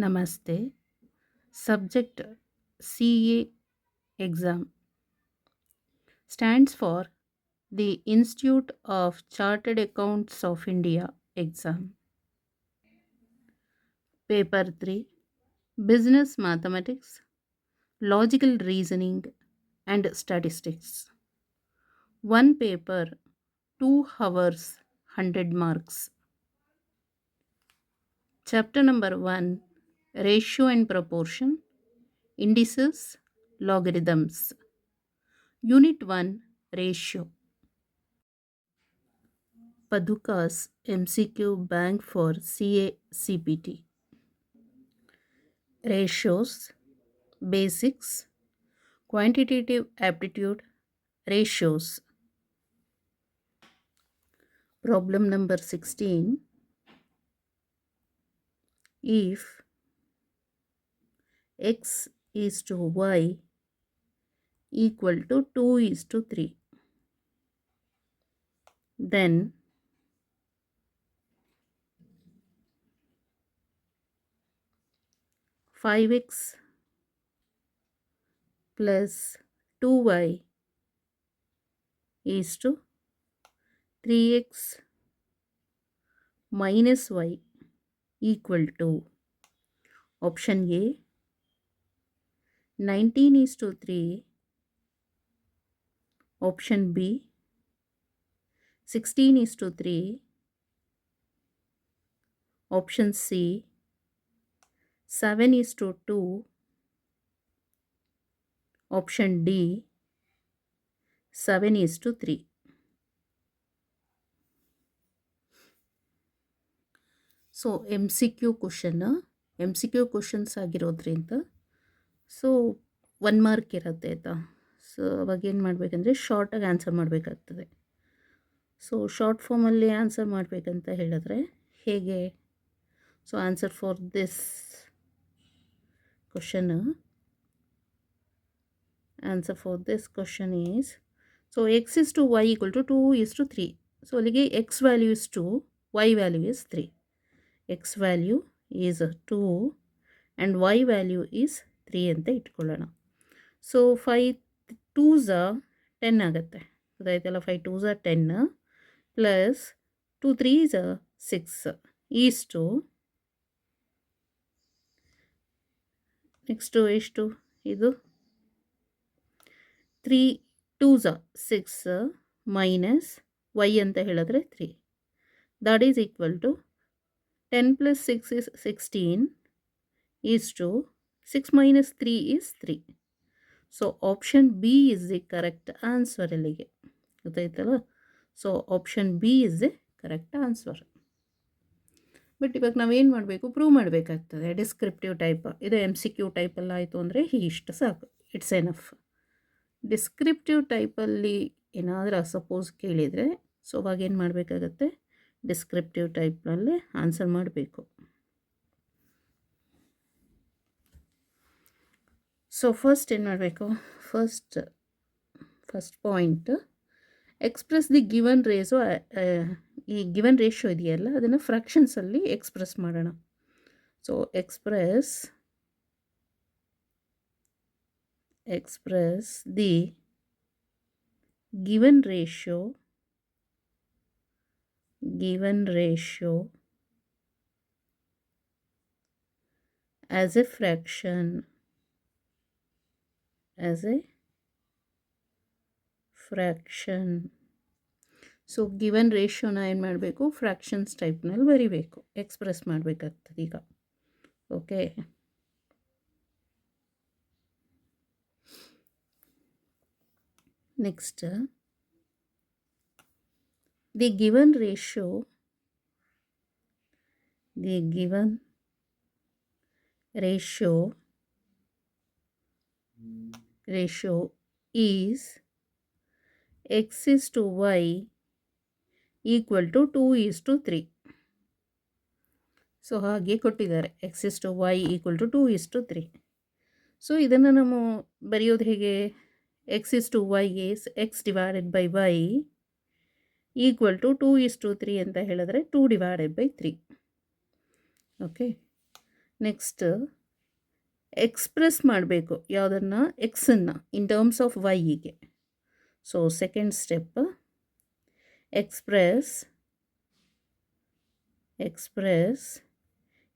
Namaste. Subject CA exam stands for the Institute of Chartered Accounts of India exam. Paper 3 Business Mathematics, Logical Reasoning and Statistics. One paper, 2 hours, 100 marks. Chapter number 1 Ratio and Proportion, Indices, Logarithms. Unit 1 Ratio. Paduka's MCQ Bank for CA CPT. Ratios, Basics, Quantitative Aptitude, Ratios. Problem number 16. If x is to y equal to 2 is to 3, then five x plus 2y is to 3x minus y equal to option A 19 is to 3, option B 16 is to 3, option C 7 is to 2, option D 7 is to 3. So M C Q questions ಆಗಿರೋದ್ರಿಂದ so 1 mark ಇರುತ್ತೆ ಆಯಿತಾ. So ಅವಾಗ ಏನು ಮಾಡಬೇಕಂದ್ರೆ ಶಾರ್ಟಾಗಿ answer ಮಾಡಬೇಕಾಗ್ತದೆ. So short ಫಾರ್ಮಲ್ಲಿ answer ಮಾಡಬೇಕಂತ ಹೇಳಿದ್ರೆ ಹೇಗೆ? So answer for this question is, so x is to y equal to 2 is to 3. So ಅಲ್ಲಿಗೆ x value is 2, y value is 3. x value is 2 and y value is 3 ಅಂತ ಇಟ್ಕೊಳ್ಳೋಣ. So 5 2s 10 ಆಗುತ್ತೆ, ಗೊತ್ತಾಯ್ತಲ್ಲ. 5 2s 10 plus 2 3s 6 is to next ಎಷ್ಟು ಇದು 3 2s 6 minus y ಅಂತ ಹೇಳಿದ್ರೆ 3, that is equal to 10 plus 6 is 16 is to 6 minus 3 is 3. So option B is the correct answer ಅಲ್ಲಿಗೆ, ಗೊತ್ತಾಯ್ತಲ್ಲ. So option B is the correct answer. But ಇವಾಗ ನಾವೇನು ಮಾಡಬೇಕು? Prove ಮಾಡಬೇಕಾಗ್ತದೆ. ಡಿಸ್ಕ್ರಿಪ್ಟಿವ್ ಟೈಪ್ ಇದು M C Q ಟೈಪೆಲ್ಲ ಆಯಿತು ಅಂದರೆ ಇಷ್ಟು ಸಾಕು, ಇಟ್ಸ್ ಎನಫ್. ಡಿಸ್ಕ್ರಿಪ್ಟಿವ್ ಟೈಪಲ್ಲಿ ಏನಾದರೂ ಸಪೋಸ್ ಕೇಳಿದರೆ ಸೊ ಅವಾಗ ಏನು ಮಾಡಬೇಕಾಗತ್ತೆ? ಡಿಸ್ಕ್ರಿಪ್ಟಿವ್ ಟೈಪ್ನಲ್ಲಿ ಆನ್ಸರ್ ಮಾಡಬೇಕು. ಸೊ ಫಸ್ಟ್ ಏನು ಮಾಡಬೇಕು? First point, express the given ratio. ಈ ಗಿವನ್ ರೇಷೋ ಇದೆಯಲ್ಲ ಅದನ್ನು ಫ್ರ್ಯಾಕ್ಷನ್ಸಲ್ಲಿ ಎಕ್ಸ್ಪ್ರೆಸ್ ಮಾಡೋಣ. So express the given ratio as a fraction. So given ರೇಷಿಯೋನ ಏನು ಮಾಡಬೇಕು? ಫ್ರ್ಯಾಕ್ಷನ್ಸ್ ಟೈಪ್ನಲ್ಲಿ ಬರಿಬೇಕು, ಎಕ್ಸ್ಪ್ರೆಸ್ ಮಾಡಬೇಕಾಗ್ತದೆ ಈಗ. Okay, next the given ratio is x is to y equal to 2 is to 3. So ಹಾಗೆ ಕೊಟ್ಟಿದ್ದಾರೆ, x is to y equal to 2 is to 3. So ಇದನ್ನು ನಾವು ಬರೆಯೋದು ಹೇಗೆ? x is to y is x divided by y equal to 2 is to 3 ಅಂತ ಹೇಳಿದ್ರೆ 2 divided by 3. Okay, next express ಮಾಡಬೇಕು ಯಾವುದನ್ನು, ಎಕ್ಸನ್ನು ಇನ್ ಟರ್ಮ್ಸ್ ಆಫ್ ವೈಗೆ. So second step, express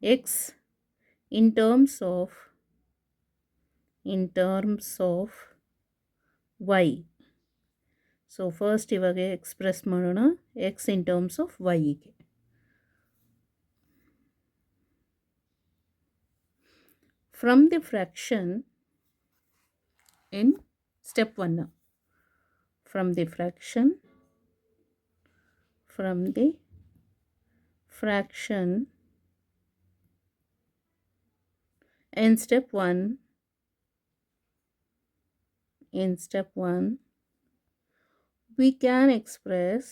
x in terms of y. So first ಇವಾಗ express ಮಾಡೋಣ x in terms of ವೈಗೆ. From the fraction in step 1, from the fraction in step 1 we can express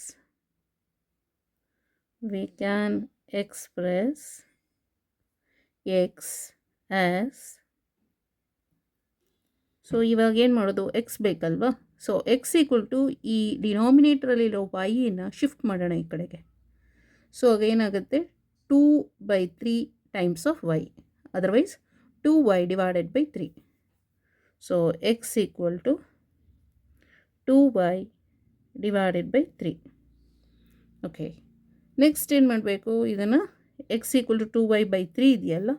x as, so ಇವಾಗ ಏನು ಮಾಡೋದು, X ಬೇಕಲ್ವಾ. So X equal to ಈ ಡಿನಾಮಿನೇಟ್ರಲ್ಲಿರೋ ವೈನ shift ಮಾಡೋಣ ಈ ಕಡೆಗೆ. ಸೊ ಆಗ ಏನಾಗುತ್ತೆ, 2/3 times of y, otherwise 2y divided by 3. So x equal to 2y divided by 3. Okay. Next ಏನು ಮಾಡಬೇಕು, ಇದನ್ನು ಎಕ್ಸ್ ಈಕ್ವಲ್ ಟು 2y/3 ಇದೆಯಲ್ಲ,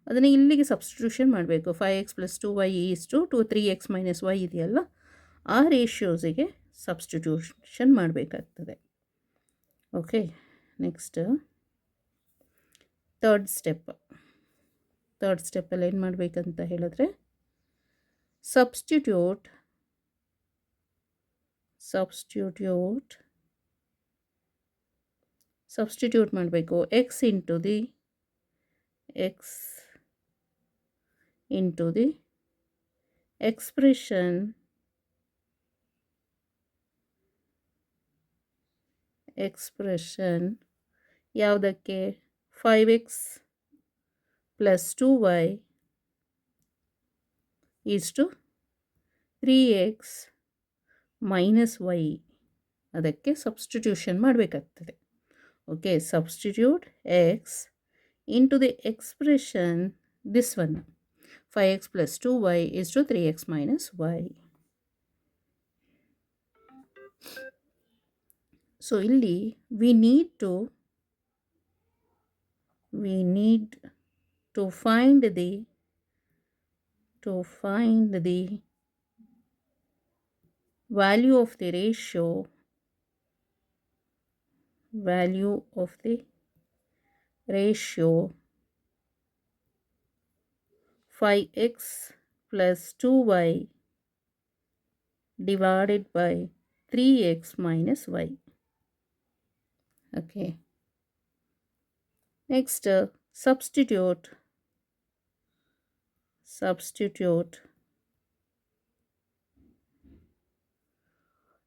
ಅದನ್ನು ಇಲ್ಲಿಗೆ ಸಬ್ಸ್ಟಿಟ್ಯೂಷನ್ ಮಾಡಬೇಕು. 5x + 2y = 3x - y ಇದೆಯಲ್ಲ, ಆ ರೇಷಿಯೋಸಿಗೆ ಸಬ್ಸ್ಟಿಟ್ಯೂಷನ್ ಮಾಡಬೇಕಾಗ್ತದೆ. ಓಕೆ. ನೆಕ್ಸ್ಟ್ ಥರ್ಡ್ ಸ್ಟೆಪ್ಪಲ್ಲಿ ಏನು ಮಾಡಬೇಕಂತ ಹೇಳಿದ್ರೆ, ಸಬ್ಸ್ಟಿಟ್ಯೂಟ್ ಮಾಡಬೇಕು ಎಕ್ಸ್ ಇಂಟು ದಿ ಎಕ್ಸ್ಪ್ರೆಷನ್ ಯಾವುದಕ್ಕೆ, 5x + 2y = 3x - y, ಅದಕ್ಕೆ ಸಬ್ಸ್ಟಿಟ್ಯೂಷನ್ ಮಾಡಬೇಕಾಗ್ತದೆ. Okay. Substitute X into the expression, this one 5x + 2y = 3x - y. So ಇಲ್ಲಿ we need to find the value of the ratio 5x + 2y divided by 3x - y. Okay. Next, substitute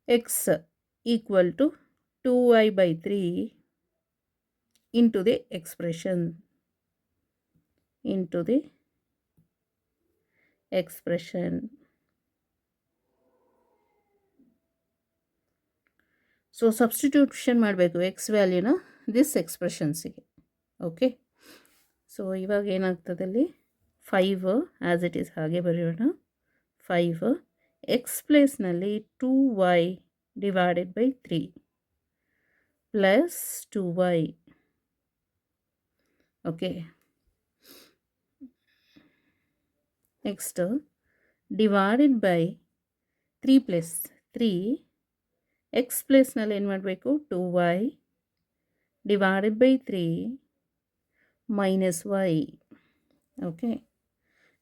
x equal to 2y/3 into the expression. So substitution ಮಾಡಬೇಕು x ವ್ಯಾಲ್ಯೂನ this ಎಕ್ಸ್ಪ್ರೆಷನ್ಸಿಗೆ. Okay. So ಇವಾಗ ಏನಾಗ್ತದಲ್ಲಿ, 5 as it is ಹಾಗೆ ಬರೆಯೋಣ. 5 x ಪ್ಲೇಸ್ನಲ್ಲಿ 2y divided by 3 plus 2y. Okay. Next divided by 3 + 3, x ಪ್ಲೇಸ್ನಲ್ಲಿ ಏನು ಮಾಡಬೇಕು, 2y divided by 3 - y. Okay.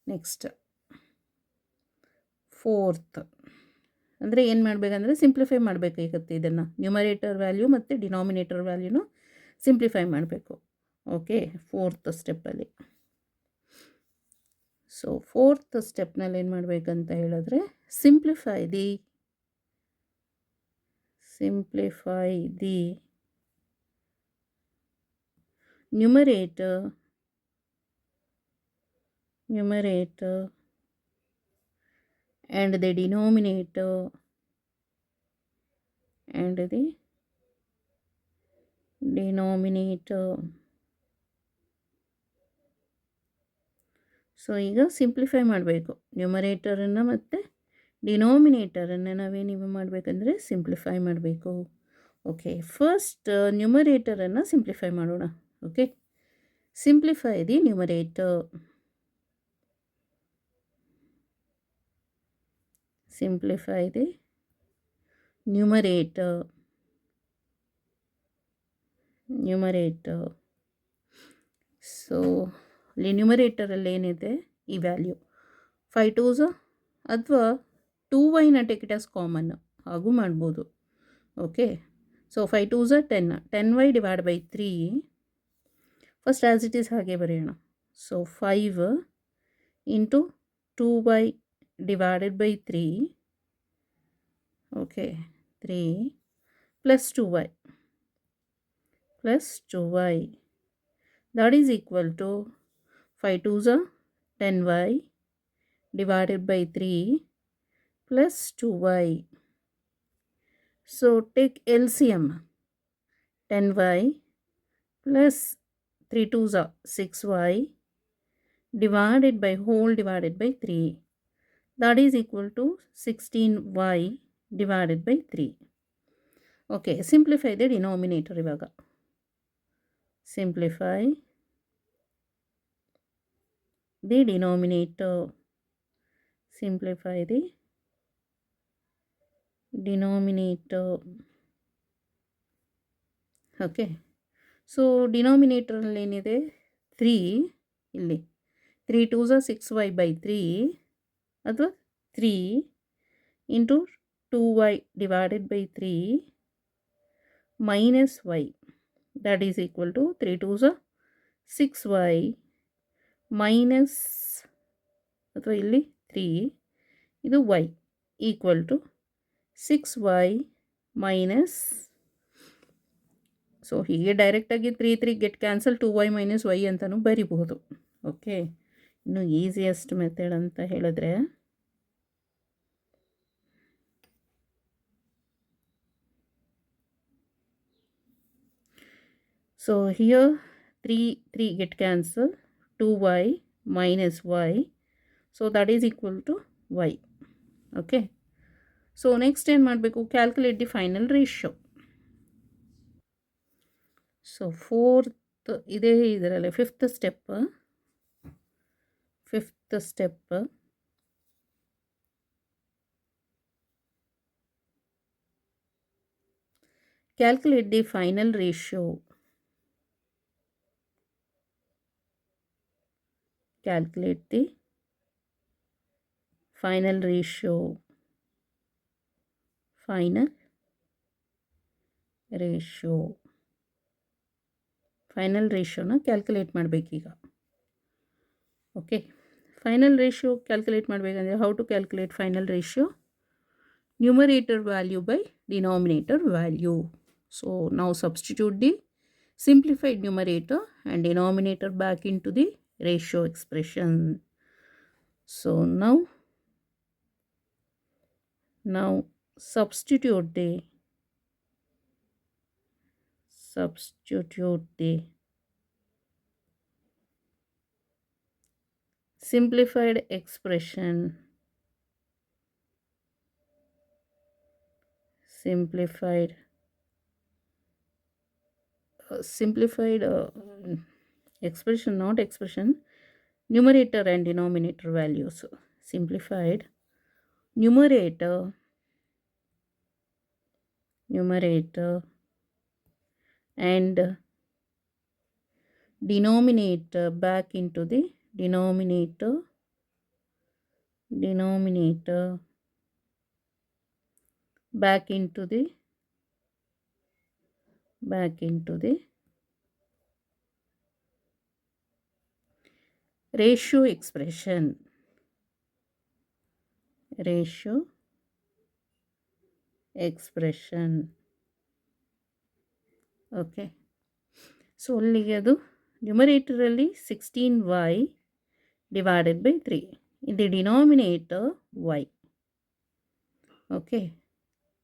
Next fourth ಅಂದರೆ ಏನು ಮಾಡಬೇಕಂದ್ರೆ ಸಿಂಪ್ಲಿಫೈ ಮಾಡಬೇಕಾಗುತ್ತೆ. ಇದನ್ನು ನ್ಯೂಮರೇಟರ್ ವ್ಯಾಲ್ಯೂ ಮತ್ತು ಡಿನಾಮಿನೇಟರ್ ವ್ಯಾಲ್ಯೂನ ಸಿಂಪ್ಲಿಫೈ ಮಾಡಬೇಕು. ಓಕೆ. ಫೋರ್ತ್ ಸ್ಟೆಪ್ಪಲ್ಲಿ. ಸೊ ಫೋರ್ತ್ ಸ್ಟೆಪ್ನಲ್ಲಿ ಏನು ಮಾಡಬೇಕಂತ ಹೇಳಿದ್ರೆ, simplify the numerator and the denominator so ಈಗ ಸಿಂಪ್ಲಿಫೈ ಮಾಡಬೇಕು. ನ್ಯೂಮರೇಟರನ್ನು ಮತ್ತು ಡಿನಾಮಿನೇಟರನ್ನು ನಾವೇನಿವೆ ಮಾಡಬೇಕಂದ್ರೆ ಸಿಂಪ್ಲಿಫೈ ಮಾಡಬೇಕು. ಓಕೆ, ಫಸ್ಟ್ ನ್ಯೂಮರೇಟರನ್ನು ಸಿಂಪ್ಲಿಫೈ ಮಾಡೋಣ. Okay, simplify the numerator. Simplify the numerator. So ಇಲ್ಲಿ ನ್ಯೂಮರೇಟರಲ್ಲಿ ಏನಿದೆ ಈ ವ್ಯಾಲ್ಯೂ 5 2s ಅಥವಾ 2y take it as common ಹಾಗೂ ಮಾಡ್ಬೋದು. Okay, so 5 2s 10, 10y divide by 3. First as it is ಹಾಗೆ ಬರೆಯೋಣ. So 5 into 2y divided by 3. Okay, 3 plus 2y that is equal to 5 2s 10y divided by 3 plus 2y. So take LCM. 10y plus 3 2s 6y divided by 3. That is equal to 16y divided by 3. Okay, simplify the denominator ivaga. Simplify the denominator. Simplify the denominator. Okay, so denominator ಅಲ್ಲಿ ಏನಿದೆ 3, ಇಲ್ಲಿ 3 2s 6y by 3 ಅಥವಾ 3 into 2y divided by 3 minus y. That is equal to 3 2s 6y minus ಅಥವಾ ಇಲ್ಲಿ 3 ಇದು y equal to 6y minus. So ಹೀಗೆ ಡೈರೆಕ್ಟಾಗಿ 3 3 get cancel 2y minus y ಅಂತಲೂ ಬರಿಬಹುದು. ಓಕೆ, ಇನ್ನು ಈಸಿಯೆಸ್ಟ್ ಮೆಥಡ್ ಅಂತ ಹೇಳಿದ್ರೆ so here 3 get cancelled, 2y minus y, so that is equal to y. Okay, so next ಏನು ಮಾಡಬೇಕು, calculate the final ratio. So ಇದೇ ಇದರಲ್ಲಿ fifth step calculate the final ratio. Calculate the final ratio. Final ratio calculate ಮಾಡಬೇಕೀಗ. Okay, final ratio calculate ಮಾಡಬೇಕಂದ್ರೆ how to calculate final ratio? Numerator value by denominator value. So ನಾವು substitute the simplified numerator and denominator back into the ratio expression. So now substitute the simplified expression, simplified expression, not expression, numerator and denominator values. Simplified numerator and denominator back into the denominator back into the ratio expression. Okay, so ಅಲ್ಲಿಗೆ ಅದು ನ್ಯೂಮರೇಟರಲ್ಲಿ 16y divided by 3, ಇದು denominator y. Okay,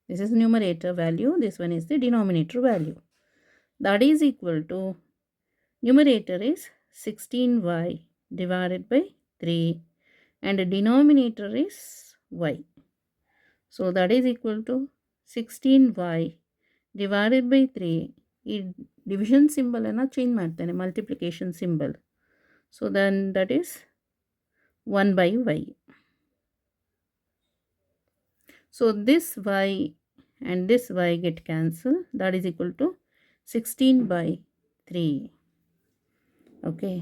this is numerator value, this one is the denominator value. That is equal to numerator is 16y divided by 3 and denominator is y. So that is equal to 16y divided by 3. ಈ division symbol ಅನ್ನು change ಮಾಡ್ತೇನೆ, multiplication symbol. So then that is 1 by y. So this y and this y get cancelled. That is equal to 16 by 3. Okay,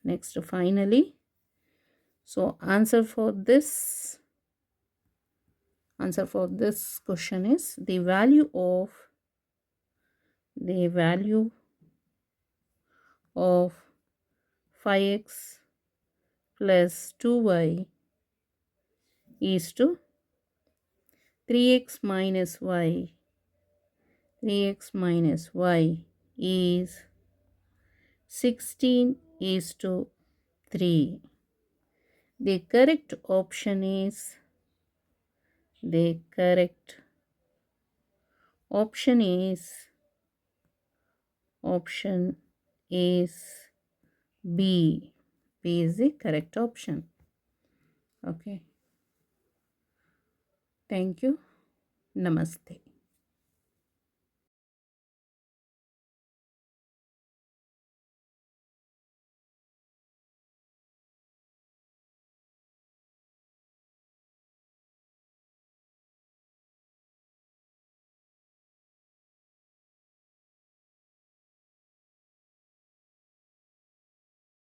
next finally, so answer for this question is the value of 5x plus 2y is to 3x minus y is 16 is to 3. The correct option is option is B. B is the correct option. Okay. Thank you. Namaste.